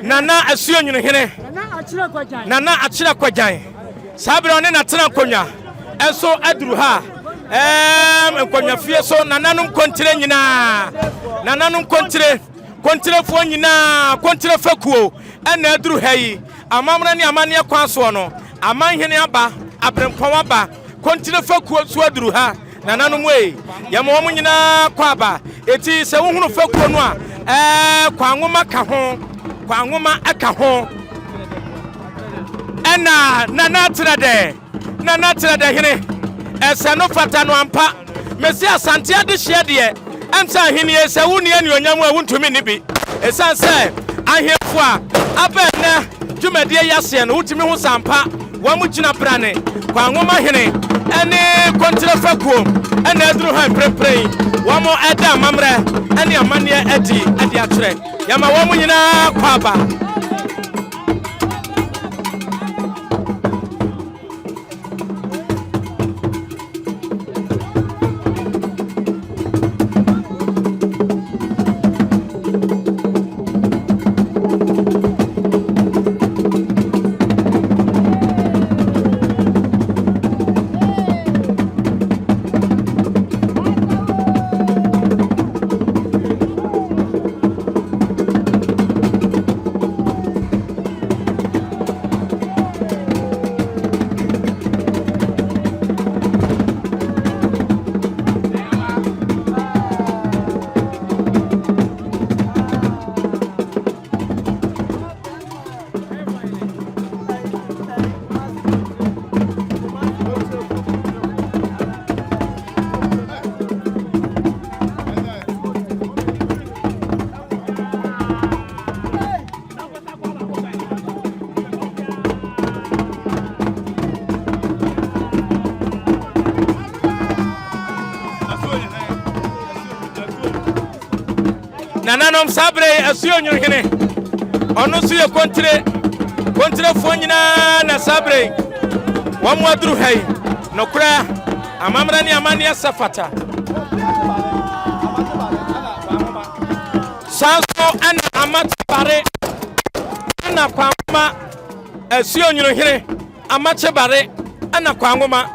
Nana Asuonwunuhene Nana Ajagurajah Sabre one na tena konwa eso aduru ha konwa fie so nananum kontire nyina nananum kontire fo nyina kontire fakuo na aduru ha yi amamra ne amane kwaso no amanhene aba abrempon aba kontire fakuo so aduru ha nananum we yamo mo nyina kwa aba eti se wo hunu fakuo no a kwanwoma ka ho kwanwoma aka ho ena nana trade hene ese no fata no ampa mesi asante ade hye de emsa hene ese woni anuonyam a wuntumi ni bi esan se ahefo a abena dwumade yase no wutimi ho sampa wa mu gina brane kwanwoma hene ene kontre fakuo ena aduru ha prepre wa mo eda mamre ene amane adi akyere yama wa mu nyina kwaba Nananom Sabre Asuonwunuhene ono su ye kontre fo nyina na Sabre wa mu aduru hai nokura amamra ne amane safata sanso ana amatbare ana kwangoma Asuonwunuhene amachebare ana kwangoma